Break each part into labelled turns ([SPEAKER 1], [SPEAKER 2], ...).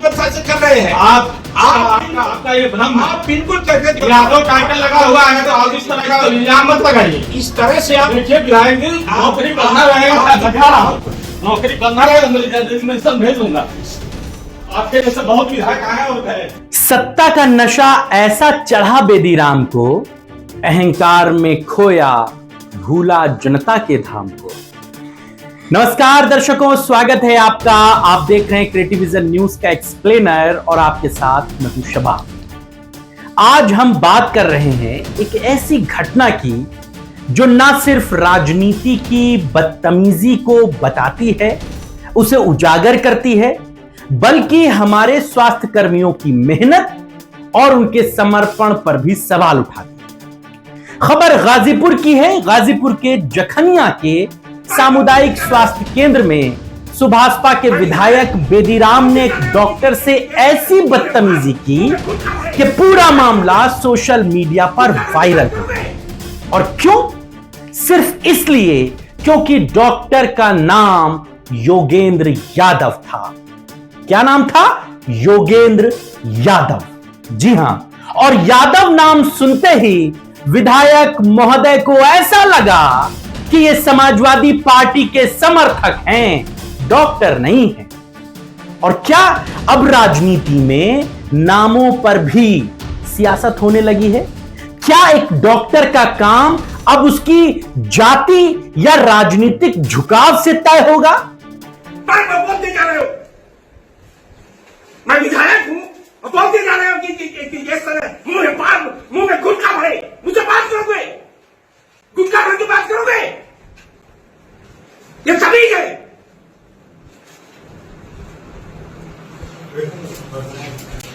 [SPEAKER 1] मंशा से कर रहे हैं।
[SPEAKER 2] आपका ये भ्रम है।
[SPEAKER 1] आप बिल्कुल कहते
[SPEAKER 2] यादव टाइटल लगा हुआ है तो आप इस तरह का इल्जाम मत लगाइए।
[SPEAKER 1] इस तरह से आप
[SPEAKER 2] देखिए विधायक जी, नौकरी करना रहेगा, लगा रहा हूं। नौकरी करना रहेगा, मैं सब भेज दूंगा। आपके जैसे बहुत विधायक आए होते हैं।
[SPEAKER 3] सत्ता का नशा ऐसा चढ़ा बेदीराम को, अहंकार में खोया भूला जनता के धाम को। नमस्कार दर्शकों, स्वागत है आपका। आप देख रहे हैं क्रिएटिविजन न्यूज का एक्सप्लेनर और आपके साथ मधु शबा। आज हम बात कर रहे हैं एक ऐसी घटना की जो ना सिर्फ राजनीति की बदतमीजी को बताती है, उसे उजागर करती है, बल्कि हमारे स्वास्थ्य कर्मियों की मेहनत और उनके समर्पण पर भी सवाल उठाती है। खबर गाजीपुर की है। गाजीपुर के जखनिया के सामुदायिक स्वास्थ्य केंद्र में सुभाषपा के विधायक बेदीराम ने एक डॉक्टर से ऐसी बदतमीजी की कि पूरा मामला सोशल मीडिया पर वायरल हो गया। और क्यों? सिर्फ इसलिए क्योंकि डॉक्टर का नाम योगेंद्र यादव था। क्या नाम था? योगेंद्र यादव। जी हां, और यादव नाम सुनते ही विधायक महोदय को ऐसा लगा कि ये समाजवादी पार्टी के समर्थक हैं, डॉक्टर नहीं हैं। और क्या अब राजनीति में नामों पर भी सियासत होने लगी है? क्या एक डॉक्टर का काम अब उसकी जाति या राजनीतिक झुकाव से तय होगा?
[SPEAKER 1] बोलते जा रहे हो, मैं विधायक हूं और बोलते जा रहे हो कि इस तरह मुंह में गुटखा भरे, मुझसे बात करोगे? गुटखा भर के बात करोगे? ये सभी है।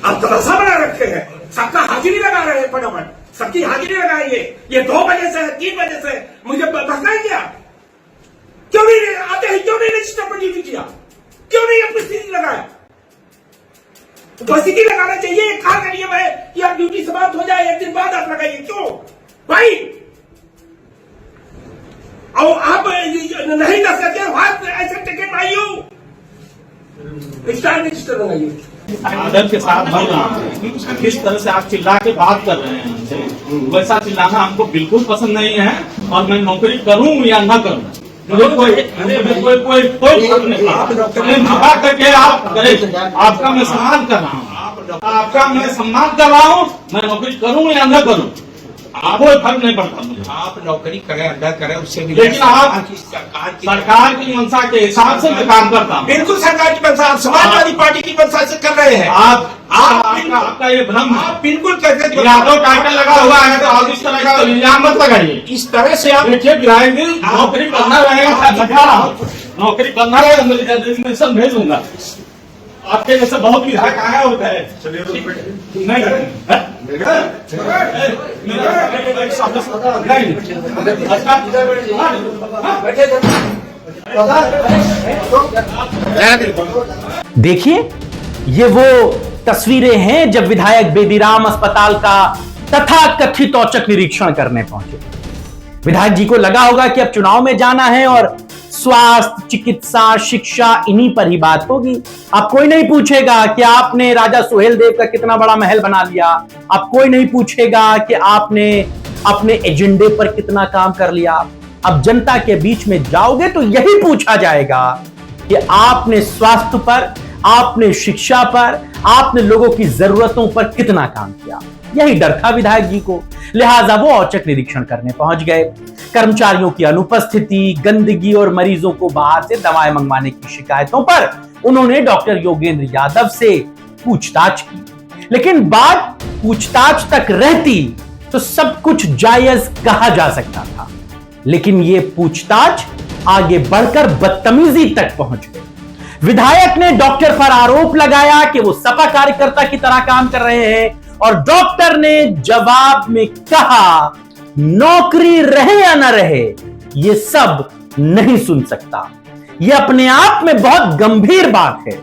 [SPEAKER 1] आप तमाशा बना रखे हैं, सबका हाजिरी लगा रहे हैं, फटाफट सबकी हाजिरी लगाइए। ये 2 बजे से 3 बजे से मुझे भगना ही किया। क्यों नहीं आते हैं? क्यों नहीं रजिस्टर पर ड्यूटी किया? क्यों नहीं अपनी स्थिति लगाया? तो स्थिति लगाना चाहिए। कहा करिए भाई कि आप ड्यूटी समाप्त हो जाए, 1 दिन बाद आप लगाइए। क्यों भाई? और आप नहीं कर सकते, ऐसे टिकट आइयो, स्टार रजिस्टर लगाइए।
[SPEAKER 2] आदर के साथ बोल रहा हूं। किस तरह से आप चिल्ला के बात कर रहे हैं हमसे, वैसा चिल्लाना हमको बिल्कुल पसंद नहीं है। और मैं नौकरी करूं या ना करूं, मुझे कोई फर्क नहीं। आप करके आप करें, आपका मैं सम्मान कर रहा हूँ, आपका मैं सम्मान कर रहा हूँ। मैं नौकरी करूं या न करूं, कोई फर्क नहीं पड़ता मुझे।
[SPEAKER 1] आप नौकरी करें अड्डा करें, उससे भी
[SPEAKER 2] लेकिन आप सरकार की मंशा के हिसाब से मैं काम करता हूँ।
[SPEAKER 1] बिल्कुल सरकार की मंशा, आप समाजवादी पार्टी की मंशा से कर रहे हैं।
[SPEAKER 2] आपका ये भ्रम है।
[SPEAKER 1] आप बिल्कुल कहते
[SPEAKER 2] यादव टाइटल लगा हुआ है तो आप इस तरह का इल्जाम मत लगाइए।
[SPEAKER 1] इस तरह से आप
[SPEAKER 2] देखिए विधायक जी, नौकरी करना रहेगा, लगा रहा हूं। नौकरी करना रहेगा, मैं सब भेज दूंगा। आपके जैसे बहुत विधायक आए होते हैं।
[SPEAKER 3] देखिए, ये वो तस्वीरें हैं जब विधायक बेदीराम अस्पताल का तथाकथित औचक निरीक्षण करने पहुंचे। विधायक जी को लगा होगा कि अब चुनाव में जाना है और स्वास्थ्य, चिकित्सा, शिक्षा इन्हीं पर ही बात होगी। अब कोई नहीं पूछेगा कि आपने राजा सुहेलदेव का कितना बड़ा महल बना लिया। अब कोई नहीं पूछेगा कि आपने अपने एजेंडे पर कितना काम कर लिया। अब जनता के बीच में जाओगे तो यही पूछा जाएगा कि आपने स्वास्थ्य पर, आपने शिक्षा पर, आपने लोगों की जरूरतों पर कितना काम किया। यही डर था विधायक जी को, लिहाजा वो औचक निरीक्षण करने पहुंच गए। कर्मचारियों की अनुपस्थिति, गंदगी और मरीजों को बाहर से दवाएं मंगवाने की शिकायतों पर उन्होंने डॉक्टर योगेंद्र यादव से पूछताछ की। लेकिन बात पूछताछ तक रहती तो सब कुछ जायज कहा जा सकता था, लेकिन ये पूछताछ आगे बढ़कर बदतमीजी तक पहुंच गई। विधायक ने डॉक्टर पर आरोप लगाया कि वो सपा कार्यकर्ता की तरह काम कर रहे हैं और डॉक्टर ने जवाब में कहा, नौकरी रहे या ना रहे ये सब नहीं सुन सकता। ये अपने आप में बहुत गंभीर बात है।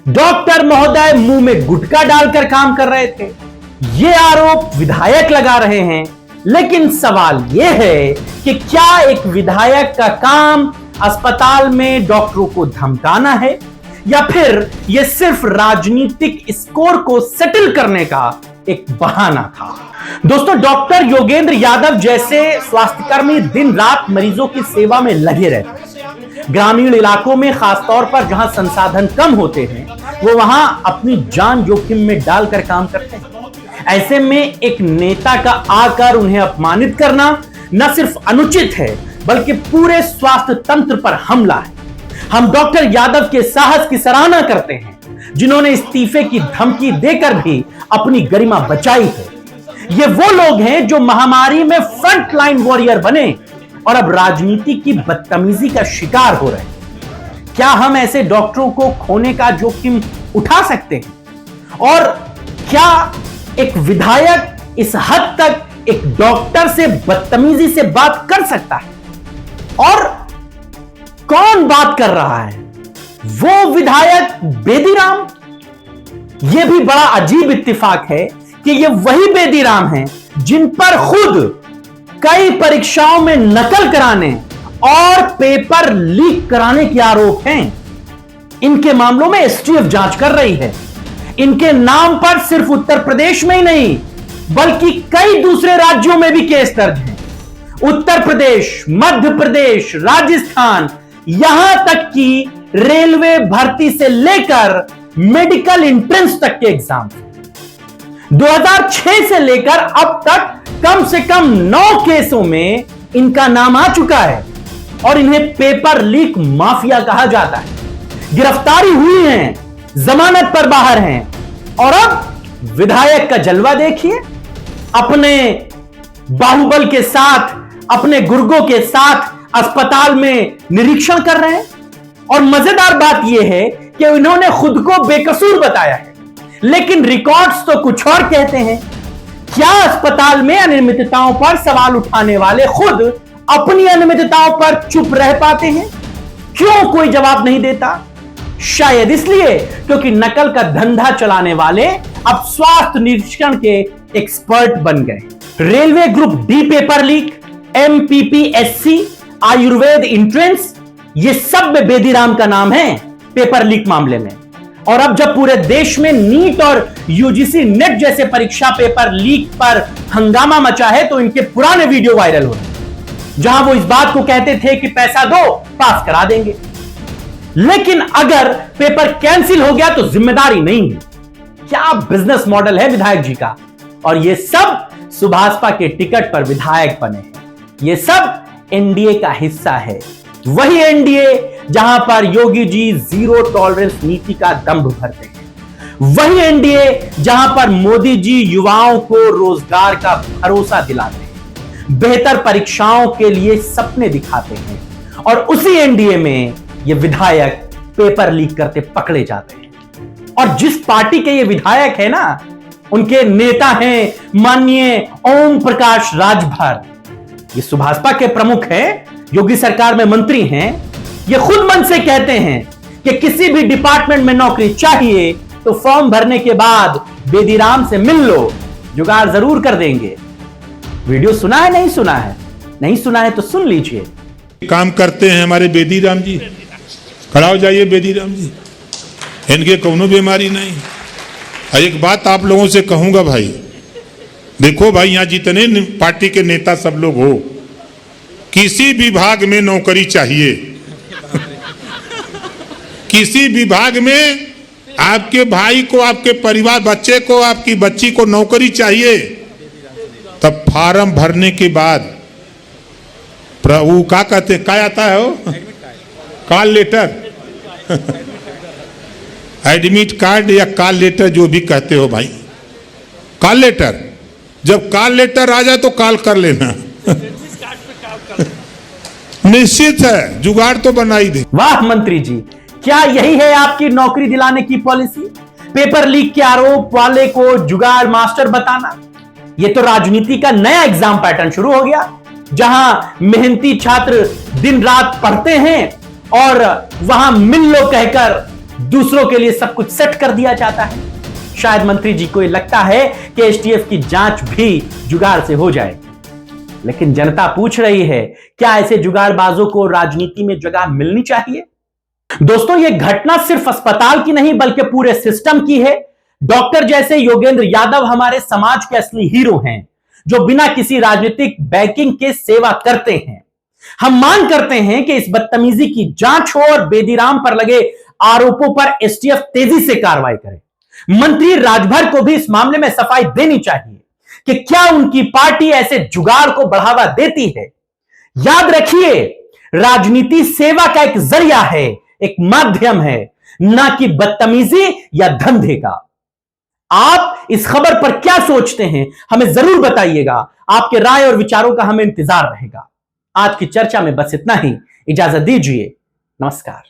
[SPEAKER 3] डॉक्टर महोदय मुंह में गुटखा डालकर काम कर रहे थे, ये आरोप विधायक लगा रहे हैं। लेकिन सवाल यह है कि क्या एक विधायक का काम अस्पताल में डॉक्टरों को धमकाना है? या फिर यह सिर्फ राजनीतिक स्कोर को सेटल करने का एक बहाना था? दोस्तों, डॉक्टर योगेंद्र यादव जैसे स्वास्थ्यकर्मी दिन रात मरीजों की सेवा में लगे रहते हैं। ग्रामीण इलाकों में खासतौर पर जहां संसाधन कम होते हैं, वो वहां अपनी जान जोखिम में डालकर काम करते हैं। ऐसे में एक नेता का आकर उन्हें अपमानित करना न सिर्फ अनुचित है, बल्कि पूरे स्वास्थ्य तंत्र पर हमला है। हम डॉक्टर यादव के साहस की सराहना करते हैं, जिन्होंने इस्तीफे की धमकी देकर भी अपनी गरिमा बचाई है। ये वो लोग हैं जो महामारी में फ्रंट लाइन वॉरियर बने और अब राजनीति की बदतमीजी का शिकार हो रहे हैं। क्या हम ऐसे डॉक्टरों को खोने का जोखिम उठा सकते हैं? और क्या एक विधायक इस हद तक एक डॉक्टर से बदतमीजी से बात कर सकता है? और कौन बात कर रहा है? वो विधायक बेदीराम। यह भी बड़ा अजीब इत्तेफाक है कि ये वही बेदीराम हैं जिन पर खुद कई परीक्षाओं में नकल कराने और पेपर लीक कराने के आरोप हैं। इनके मामलों में एसटीएफ जांच कर रही है। इनके नाम पर सिर्फ उत्तर प्रदेश में ही नहीं, बल्कि कई दूसरे राज्यों में भी केस दर्ज हैं। उत्तर प्रदेश, मध्य प्रदेश, राजस्थान, यहां तक कि रेलवे भर्ती से लेकर मेडिकल एंट्रेंस तक के एग्जाम 2006 से लेकर अब तक कम से कम 9 केसों में इनका नाम आ चुका है और इन्हें पेपर लीक माफिया कहा जाता है। गिरफ्तारी हुई है, जमानत पर बाहर हैं और अब विधायक का जलवा देखिए। अपने बाहुबल के साथ, अपने गुर्गों के साथ अस्पताल में निरीक्षण कर रहे हैं। और मजेदार बात यह है कि इन्होंने खुद को बेकसूर बताया है, लेकिन रिकॉर्ड्स तो कुछ और कहते हैं। क्या अस्पताल में अनियमितताओं पर सवाल उठाने वाले खुद अपनी अनियमितताओं पर चुप रह पाते हैं? क्यों कोई जवाब नहीं देता? शायद इसलिए क्योंकि नकल का धंधा चलाने वाले अब स्वास्थ्य निरीक्षण के एक्सपर्ट बन गए। Railway group D paper leak, MPPSC, Ayurveda entrance, ये सब में बेदीराम का नाम है पेपर लीक मामले में। और अब जब पूरे देश में नीट और यूजीसी नेट जैसे परीक्षा पेपर लीक पर हंगामा मचा है, तो इनके पुराने वीडियो वायरल हो रहे हैं, जहां वो इस बात को कहते थे कि पैसा दो, पास करा देंगे। लेकिन अगर पेपर कैंसिल हो गया तो जिम्मेदारी नहीं है। क्या बिजनेस मॉडल है विधायक जी का? और ये सब सुभाषपा के टिकट पर विधायक बने हैं। ये सब एनडीए का हिस्सा है। वही एनडीए जहां पर योगी जी जीरो टॉलरेंस नीति का दंभ भरते हैं। वही एनडीए जहां पर मोदी जी युवाओं को रोजगार का भरोसा दिलाते हैं, बेहतर परीक्षाओं के लिए सपने दिखाते हैं। और उसी एनडीए में ये विधायक पेपर लीक करते पकड़े जाते हैं। और जिस पार्टी के ये विधायक है ना, उनके नेता हैं माननीय ओम प्रकाश राजभर। ये सुभाषपा के प्रमुख हैं, योगी सरकार में मंत्री हैं। ये खुद मन से कहते हैं कि किसी भी डिपार्टमेंट में नौकरी चाहिए तो फॉर्म भरने के बाद बेदीराम से मिल लो, जुगाड़ जरूर कर देंगे। वीडियो सुना है? नहीं सुना है? नहीं सुना है तो सुन लीजिए।
[SPEAKER 4] काम करते हैं हमारे बेदीराम जी। खड़ा हो जाइए बेदीराम जी, इनके कोनो बीमारी नहीं। एक बात आप लोगों से कहूंगा भाई, देखो भाई, यहां जितने पार्टी के नेता सब लोग हो, किसी विभाग में नौकरी चाहिए, किसी विभाग में आपके भाई को, आपके परिवार, बच्चे को, आपकी बच्ची को नौकरी चाहिए, तब फार्म भरने के बाद वो क्या कहते, क्या आता है वो, कॉल लेटर एडमिट कार्ड या कॉल लेटर, जो भी कहते हो भाई, कॉल लेटर। जब कॉल लेटर आ जाए तो कॉल कर लेना निश्चित है, जुगाड़ तो बना ही दे।
[SPEAKER 3] वाह मंत्री जी, क्या यही है आपकी नौकरी दिलाने की पॉलिसी? पेपर लीक के आरोप वाले को जुगाड़ मास्टर बताना। यह तो राजनीति का नया एग्जाम पैटर्न शुरू हो गया, जहां मेहनती छात्र दिन रात पढ़ते हैं और वहां मिल लो कहकर दूसरों के लिए सब कुछ सेट कर दिया जाता है। शायद मंत्री जी को यह लगता है कि एसटीएफ की जांच भी जुगाड़ से हो जाए, लेकिन जनता पूछ रही है, क्या ऐसे जुगाड़बाजों को राजनीति में जगह मिलनी चाहिए? दोस्तों, यह घटना सिर्फ अस्पताल की नहीं बल्कि पूरे सिस्टम की है। डॉक्टर जैसे योगेंद्र यादव हमारे समाज के असली हीरो हैं, जो बिना किसी राजनीतिक बैकिंग के सेवा करते हैं। हम मांग करते हैं कि इस बदतमीजी की जांच हो और बेदीराम पर लगे आरोपों पर एसटीएफ तेजी से कार्रवाई करे। मंत्री राजभर को भी इस मामले में सफाई देनी चाहिए कि क्या उनकी पार्टी ऐसे जुगाड़ को बढ़ावा देती है। याद रखिए, राजनीति सेवा का एक जरिया है, एक माध्यम है, ना कि बदतमीजी या धंधे का। आप इस खबर पर क्या सोचते हैं, हमें जरूर बताइएगा। आपके राय और विचारों का हमें इंतजार रहेगा। आज की चर्चा में बस इतना ही। इजाजत दीजिए। नमस्कार।